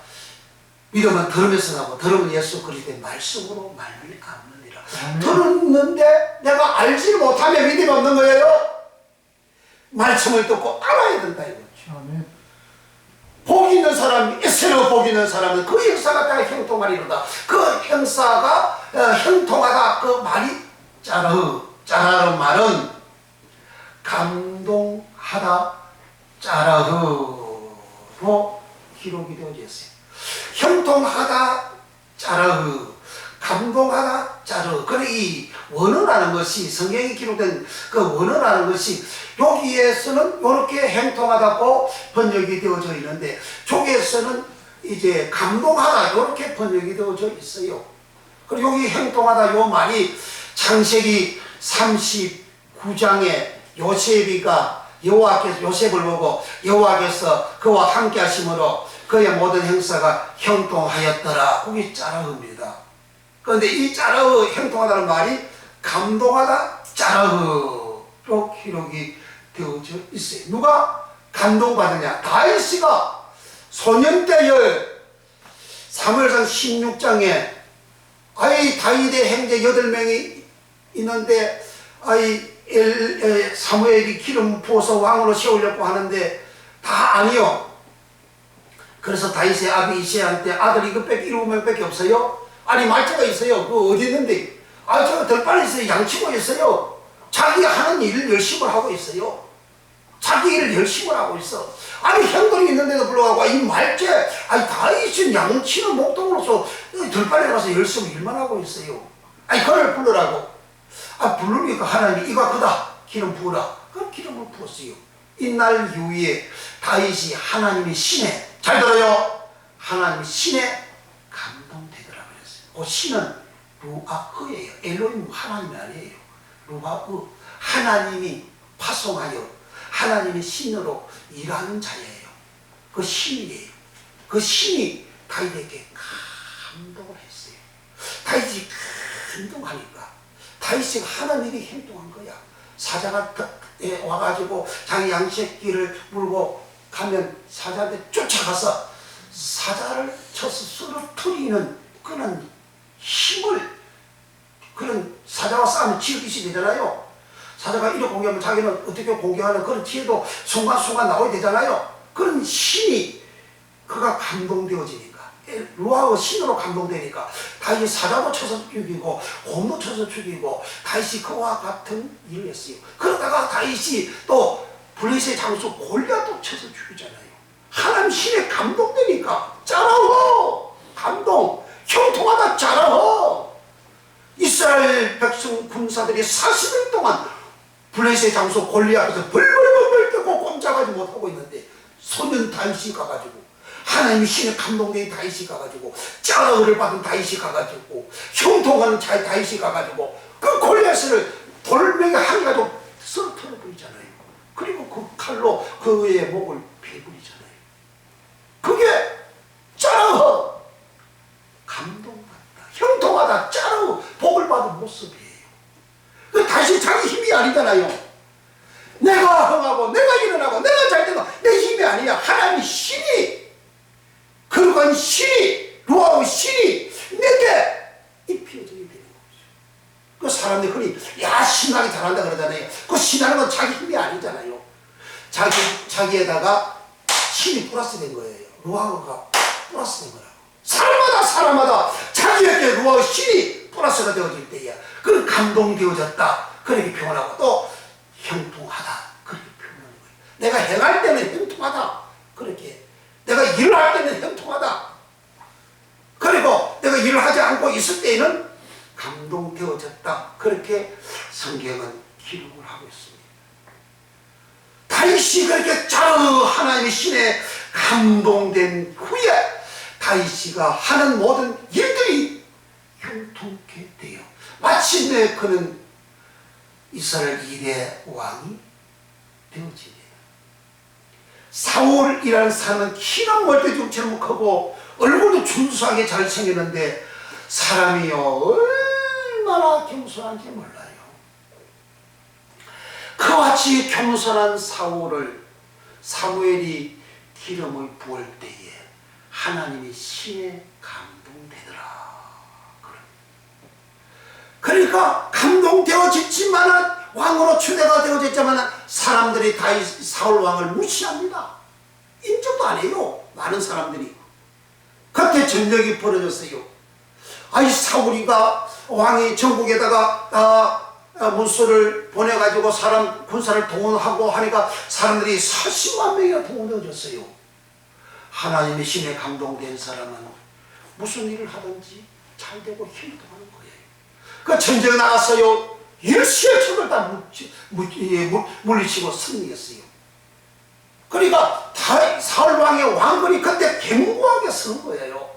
믿음은 들으면서 나고 들으면 예수 그리스도의 말씀으로 말미암느니라. 들었는데 내가 알지 못하면 믿음이 없는 거예요. 말씀을 듣고 알아야 된다 이거죠. 복 있는 사람, 에세로 복 있는 사람은 그 행사가 다 형통하리로다. 그 행사가 형통하다. 그 말이 짜라는 말은 감동하다 짜라흐로 기록이 되어져 있어요. 형통하다 짜라흐, 감동하다 자르. 그래 이 원어라는 것이 성경에 기록된 그 원어라는 것이 여기에서는 이렇게 행통하다고 번역이 되어져 있는데 저기에서는 이제 감동하다 이렇게 번역이 되어져 있어요. 그리고 여기 행동하다 요 말이 창세기 39장에 요셉이가 여호와께서 요셉을 보고 여호와께서 그와 함께 하심으로 그의 모든 행사가 형통하였더라. 그게 짜라흐입니다. 그런데 이 짜라흐 형통하다는 말이 감동하다 짜라흐로 기록이 되어져 있어요. 누가 감동받느냐? 다윗이가 소년 때에 사무엘상 16장에 다윗의 형제 8명이 있는데 사무엘이 기름 부어서 왕으로 세우려고 하는데 다 아니요. 그래서 다윗의 아비 이새한테 아들이 그 7명밖에 없어요. 아니 말째가 있어요. 그거 어디 있는데? 저거 덜 빨리 있어요. 양치고 있어요. 자기가 하는 일을 열심히 하고 있어요. 자기 일을 열심히 하고 있어. 아니 형들이 있는데도 불구하고 이 말째 다윗은 양치는 목동으로서 덜 빨리 가서 열심히 일만 하고 있어요. 그를 부르라고. 부르니까 하나님이 이거 그다 기름 부으라. 그 기름을 부었어요. 이날 이후에 다윗이 하나님의 신에 잘 들어요. 하나님의 신에 감동되더라 그랬어요. 그 신은 루아흐예요. 엘로힘 하나님이 아니에요. 루아흐 하나님이 파송하여 하나님의 신으로 일하는 자예요. 그 신이에요. 그 신이 다윗에게 감동을 했어요. 다윗이 감동하니까 다윗이 하는 일이 행동한 거야. 사자가 와가지고 자기 양새끼를 물고 가면 사자한테 쫓아가서 사자를 쳐서 쓰러뜨리는 그런 힘을, 그런 사자와 싸우면 지역이시 되잖아요. 사자가 이렇게 공격하면 자기는 어떻게 공격하는 그런 지혜도 순간순간 나오게 되잖아요. 그런 힘이 그가 감동되어지니까 루아의 신으로 감동되니까 다윗이 사자도 쳐서 죽이고 곰도 쳐서 죽이고 다윗이 그와 같은 일을 했어요. 그러다가 다윗이 또 블레셋의 장수 골리앗도 쳐서 죽이잖아요. 하나님 신에 감동되니까 짜라워 감동 형통하다 짜라워. 이스라엘 백성 군사들이 40일 동안 블레셋의 장수 골리앗에서 벌벌벌벌 뜨고 꼼짝하지 못하고 있는데 소년 다윗이 가가지고 하나님의 신에 감동된 다윗이 가가지고 짜라흐를 받은 다윗이 가가지고 형통하는 다윗이 가가지고 그 골리앗을 돌멩이 한 가지고 쓰러뜨려 버리잖아요. 그리고 그 칼로 그의 목을 베버리잖아요. 그게 짜라흐 감동받다 형통하다 짜라흐 복을 받은 모습이에요. 그 다시 자기 힘이 아니잖아요. 내가 흥하고 내가 일어나고 내가 잘되고 내 힘이 아니야. 하나님의 신이 그러한 신이 루아의 신이 내게 입혀져야 되는 거죠. 그 사람들이 흔히 야 신나게 잘한다 그러잖아요. 그 신하는 건 자기 힘이 아니잖아요. 자기에다가 신이 플러스 된 거예요. 루아가 플러스 된 거라고. 사람마다 자기에게 루아의 신이 플러스가 되어질 때야 그 감동되어졌다 그렇게 표현하고 또 형통하다 그렇게 표현하는 거예요. 내가 행할 때는 형통하다 그렇게, 내가 일을 할 때는 형통하다, 그리고 내가 일을 하지 않고 있을 때에는 감동되어졌다 그렇게 성경은 기록을 하고 있습니다. 다윗이 그렇게 하나님의 신에 감동된 후에 다윗이가 하는 모든 일들이 형통케 돼요. 마침내 그는 이스라엘 2대 왕이 되어지네요. 사울이라는 사람은 키가 멀대중처럼 크고 얼굴도 준수하게 잘생겼는데 사람이요 얼마나 겸손한지 몰라요. 그같이 겸손한 사울을 사무엘이 기름을 부을 때에 하나님이 신에 감동되더라. 그러니까 감동되어졌지만 왕으로 추대가 되어졌지만 사람들이 사울 왕을 무시합니다. 인정도 안 해요. 많은 사람들이. 그때 전쟁이 벌어졌어요. 사울이가 왕이 전국에다가 문서를 보내가지고 군사를 동원하고 하니까 사람들이 40만 명이나 동원되어졌어요. 하나님의 신에 감동된 사람은 무슨 일을 하든지 잘 되고 형통하는 거예요. 그 전쟁 나갔어요. 일시의 적을 다 물리치고 승리했어요. 그러니까 사울 왕의 왕권이 그때 견고하게 선 거예요.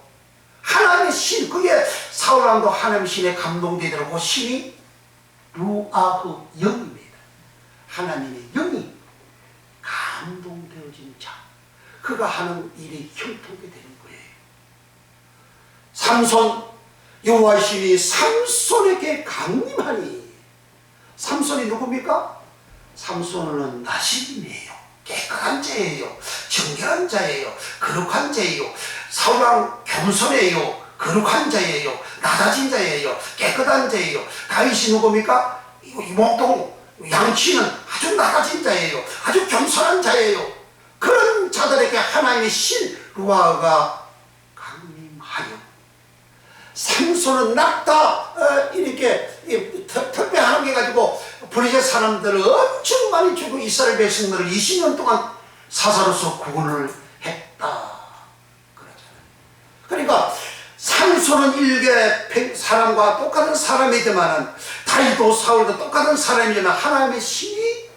하나님의 신, 그게 사울 왕도 하나님의 신에 감동되더라고. 신이 루아흐 영입니다. 하나님의 영이 감동되어진 자, 그가 하는 일이 형통하게 되는 거예요. 삼손, 여호와의 신이 삼손에게 강림하니. 삼손이 누굽니까? 삼손은 나시림이에요. 깨끗한 자예요. 정결한 자예요. 거룩한 자예요. 사울왕 겸손해요. 거룩한 자예요. 낮아진 자예요. 깨끗한 자예요. 다윗이 누굽니까? 이몽동 양치는 아주 낮아진 자예요. 아주 겸손한 자예요. 그런 자들에게 하나님의 신 루아가 강림하여 삼손은 낙타 이렇게 특별한 게 가지고 블레셋 사람들을 엄청 많이 죽고 이스라엘 백성들을 20년 동안 사사로서 구원을 했다 그러잖아요. 그러니까 삼손은 일개 사람과 똑같은 사람이지만은 다윗도 사울도 똑같은 사람이지만 하나님의 신이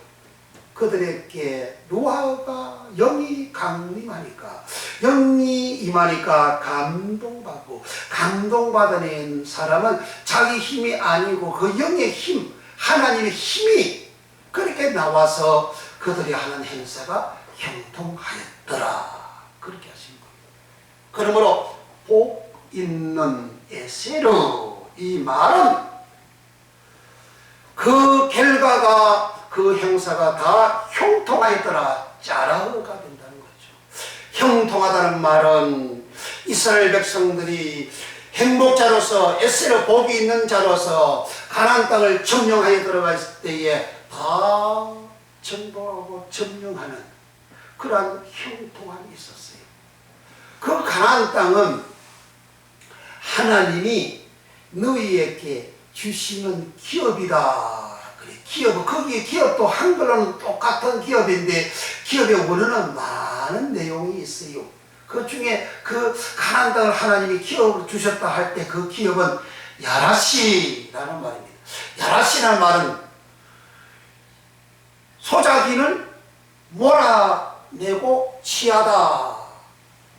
그들에게 루아가 영이 강림하니까, 영이 임하니까 감동받고, 감동받은 사람은 자기 힘이 아니고 그 영의 힘, 하나님의 힘이 그렇게 나와서 그들이 하는 행사가 형통하였더라 그렇게 하신 거예요. 그러므로 복 있는 에세르, 이 말은 그 결과가, 그 행사가 다 형통하였더라, 짜라가 된다는 거죠. 형통하다는 말은 이스라엘 백성들이 행복자로서, 에세르 복이 있는 자로서 가나안 땅을 점령하여 들어갔을 때에 다 정복하고 점령하는 그러한 형통함이 있었어요. 그 가나안 땅은 하나님이 너희에게 주시는 기업이다. 그래, 기업, 거기 기업도 한글로는 똑같은 기업인데 기업의 원어는 많은 내용이 있어요. 그 중에 그 가나안 땅을 하나님이 기업을 주셨다 할 때 그 기업은 야라시라는 말입니다. 야라시라는 말은 소작인을 몰아내고 취하다,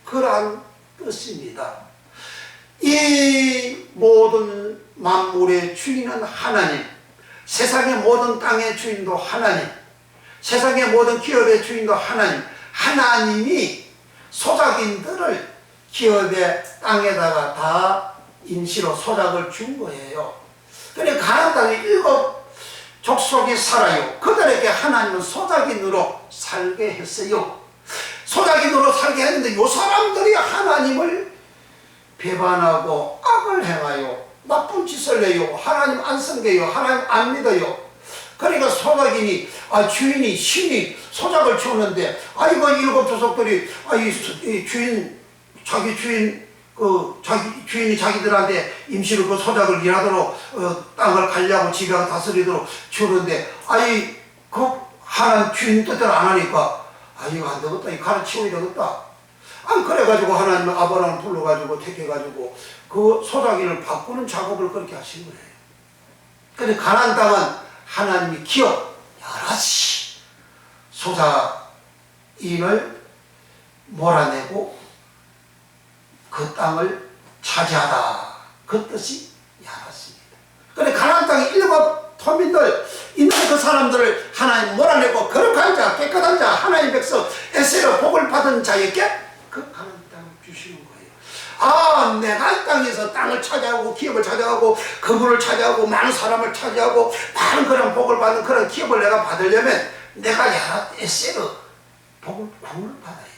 그러한 뜻입니다. 이 모든 만물의 주인은 하나님, 세상의 모든 땅의 주인도 하나님, 세상의 모든 기업의 주인도 하나님, 하나님이 소작인들을 기업의 땅에다가 다 임시로 소작을 준 거예요. 그러니까 가나안 땅에 7 족속이 살아요. 그들에게 하나님은 소작인으로 살게 했어요. 소작인으로 살게 했는데 이 사람들이 하나님을 배반하고 악을 행하여 나쁜 짓을 해요. 하나님 안 섬겨요. 하나님 안 믿어요. 그러니까 소작인이, 주인이, 신이 소작을 주었는데, 이거 7 족속들이, 이 주인, 자기 주인, 자기 주인이 자기들한테 임시로 그 소작을 일하도록 땅을 관리하고 지배하고 다스리도록 주는데, 그 하나님 주인 뜻대로 안 하니까, 이거 안 되겠다, 이거 가르치워야 되겠다. 그래가지고 하나님은 아브라함을 불러가지고 택해가지고 그 소작인을 바꾸는 작업을 그렇게 하신 거예요. 근데 가나안 땅은 하나님이 기업, 야라시, 소작인을 몰아내고 그 땅을 차지하다, 그 뜻이 야라시입니다. 근데 가나안 땅에 7 토민들 있는 그 사람들을 하나님 몰아내고 거룩한 자, 깨끗한 자, 하나님 백성, 에세르 복을 받은 자에게 그 가나안 땅을 주시는 거예요. 내가 이 땅에서 땅을 차지하고 기업을 차지하고 그분을 차지하고 많은 사람을 차지하고 많은 그런 복을 받는 그런 기업을 내가 받으려면 내가 에세르 복을 구원을 받아야 돼.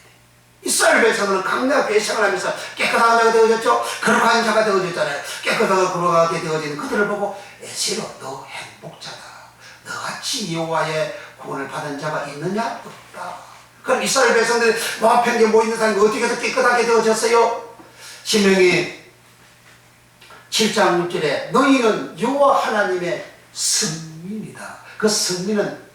이스라엘 백성은 강력하게 생활하면서 깨끗한 자가 되어졌죠. 거룩한 자가 되어졌잖아요. 깨끗하고 거룩하게 되어지는 그들을 보고 에세르, 너 행복자다. 너같이 여호와의 구원을 받은 자가 있느냐? 없다. 그럼 이스라엘 백성들이 모압 평지에 모이는 사람이 어떻게 해서 깨끗하게 되어졌어요? 신명기 7장 6절에 너희는 여호와 하나님의 성민이다. 그 성민은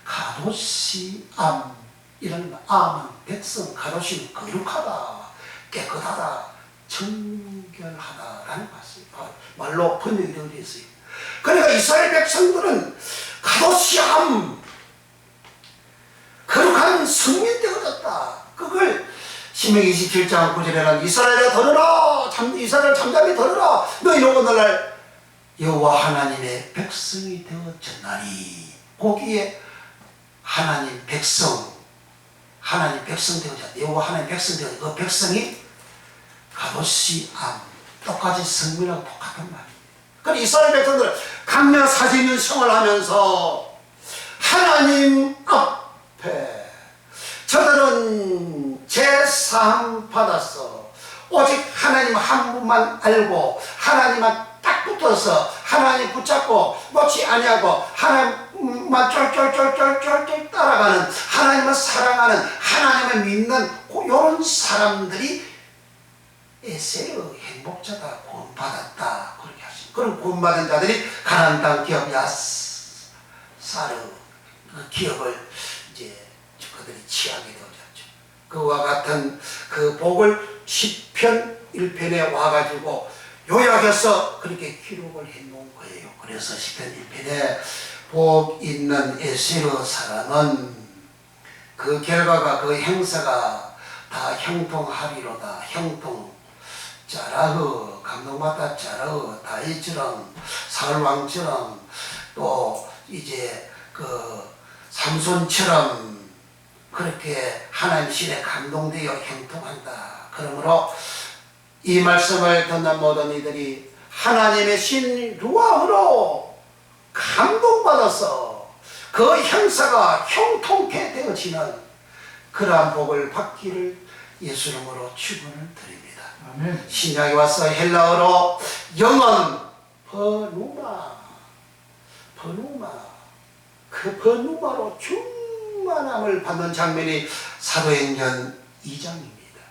가도시암, 이런 암은 백성, 가도시는 거룩하다, 깨끗하다, 청결하다, 정결하다라는 말로 번역이 되어 있어요. 그러니까 이스라엘 백성들은 가도시함, 거룩한 성민 되어졌다. 그걸 신명기 27장 9절에는 이스라엘아 들으라, 이스라엘 잠잠히 들으라, 너희는 오늘날 여호와 하나님의 백성이 되어졌나니. 거기에 하나님 백성 되어졌다. 여호와 하나님 백성 되어졌다. 그 백성이 가도시함, 똑같이 성민하고 똑같은 말이에요. 그러니까 이스라엘 백성들은 강력 사지 있는 생활하면서 하나님 앞에 저들은 제사함 받았어. 오직 하나님 한 분만 알고 하나님만 딱 붙어서 하나님 붙잡고 놓지 아니하고 하나님만 쫄쫄쫄쫄쫄 따라가는, 하나님을 사랑하는, 하나님을 믿는 이런 사람들이 에세르 행복자다, 구원받았다, 그렇게 하십니다. 그런 구원받은 자들이 가나안 땅 기업 야사르 그 기업을 이제 그들이 취하게 되어졌죠. 그와 같은 그 복을 시편 1편에 와가지고 요약해서 그렇게 기록을 해놓은 거예요. 그래서 시편 1편에 복 있는 에세르 사람은 그 결과가, 그 행사가 다 형통하리로다. 형통. 자라흐, 감동받다 자라흐, 다윗처럼, 사울왕처럼, 또 이제 그 삼손처럼 그렇게 하나님 신에 감동되어 형통한다. 그러므로 이 말씀을 듣는 모든 이들이 하나님의 신 루아흐로 감동받아서 그 형사가 형통케 되어지는 그러한 복을 받기를 예수 이름으로 축원을 드립니다. 아멘. 신약에 와서 헬라어로 영은 버누마, 그 버누마로 충만함을 받는 장면이 사도행전 2장입니다.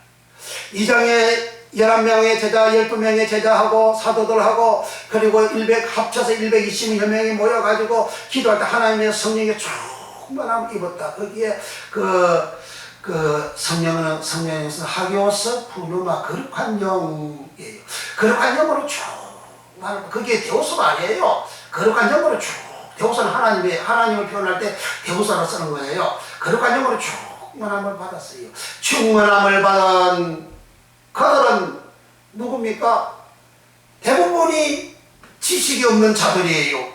2장에 11명의 제자, 12명의 제자하고 사도들하고 그리고 합쳐서 120여 명이 모여가지고 기도할 때 하나님의 성령의 충만함을 입었다. 거기에 성령에서 하기오스 부누마, 거룩한 영이에요. 거룩한 영으로 충만함. 그게 대오수가 아니에요. 거룩한 영으로 대오수는 하나님을 표현할 때 대오수로 쓰는 거예요. 거룩한 영으로 충만함을 받았어요. 충만함을 받은 그들은 누굽니까? 대부분이 지식이 없는 자들이에요.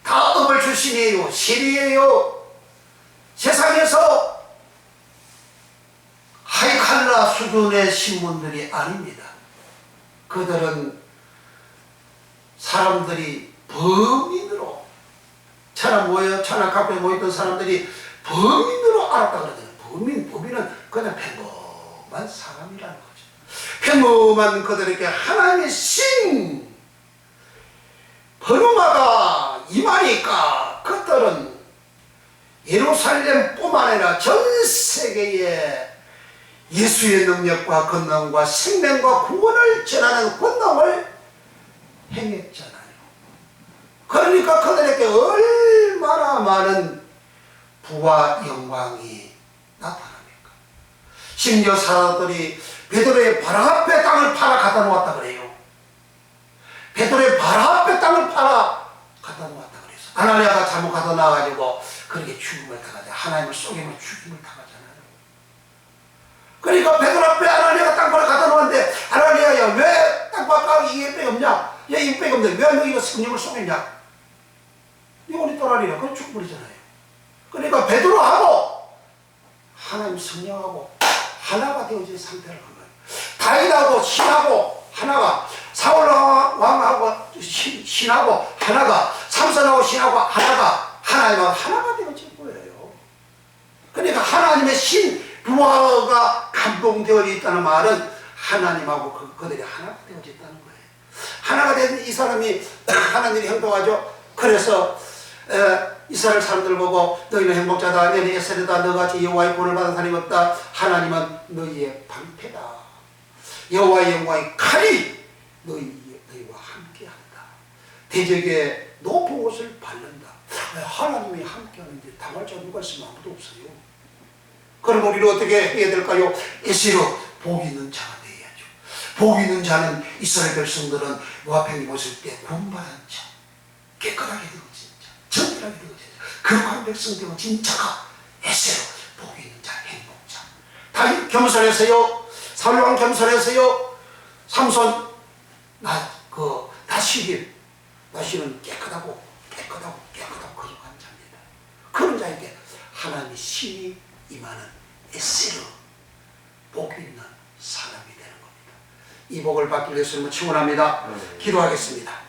다 어벌 출신이에요. 실이에요. 세상에서 하이칼라 수준의 신분들이 아닙니다. 그들은 사람들이 범인으로, 천하 카페에 모였던 사람들이 범인으로 알았다 그러잖아요. 범인은 그냥 평범한 사람이라는 거죠. 평범한 그들에게 하나님의 신 버누마가 임하니까 그들은 예루살렘뿐만 아니라 전 세계에 예수의 능력과 권능과 생명과 구원을 전하는 권능을 행했잖아요. 그러니까 그들에게 얼마나 많은 부와 영광이 나타납니까? 심지어 사람들이 베드로의 발 앞에 땅을 팔아 갖다 놓았다 그래요. 베드로의 발 앞에 땅을 팔아 갖다 놓았다 그래서 아나니아가 잘못 갖다 놔가지고 그렇게 죽음을 당하자. 하나님을 속이면 죽음을 당하잖아요. 그러니까 베드로 앞에 아나니아가 땅 팔아 갖다 놓았는데 아나니아야 왜 땅팔아 이게 빽 없냐? 얘 이거 빽 없는데 왜 너희가 성령을 속였냐? 이거는 또라리라. 그건 죽음이잖아요. 그러니까 베드로하고 하나님 성령하고 하나가 되어진 상태를 한 거예요. 다윗하고 신하고 하나가, 사울왕하고 신하고 하나가, 삼손하고 신하고 하나가, 하나님하고 하나가 되어진 거예요. 그러니까 하나님의 신 루아가 감동되어 있다는 말은 하나님하고 그들이 하나가 되어 있다는 거예요. 하나가 된 이 사람이 하나님이 행동하죠. 그래서 이스라엘 사람들 보고 너희는 행복자다, 너희는 에세르다, 너같이 여호와의 구원을 받은 사람이 없다. 하나님은 너희의 방패다. 여호와의 영광이 칼이 너희와 함께한다. 대적의 높은 곳을 밟는다. 하나님이 함께하는데 당할 자 누가 있으면 아무도 없어요. 그럼 우리는 어떻게 해야 될까요? 에세르, 복 있는 자가 되어야죠. 복 있는 자는 이스라엘 백성들은 모압행이 보실 때 구원받은 자, 깨끗하게 되어진 자, 정결하게 되어진 자, 거룩한 백성되고 진짜가 에세요. 복 있는 자, 행복자. 다윗 겸손했어요. 사울왕 겸손했어요. 삼손 다시는 깨끗하고 거룩한 자입니다. 그런 자에게 하나님의 신이 임하는 에세르, 복 있는 사람이 되는 겁니다. 이 복을 받기 위해서 축원합니다. 기도하겠습니다.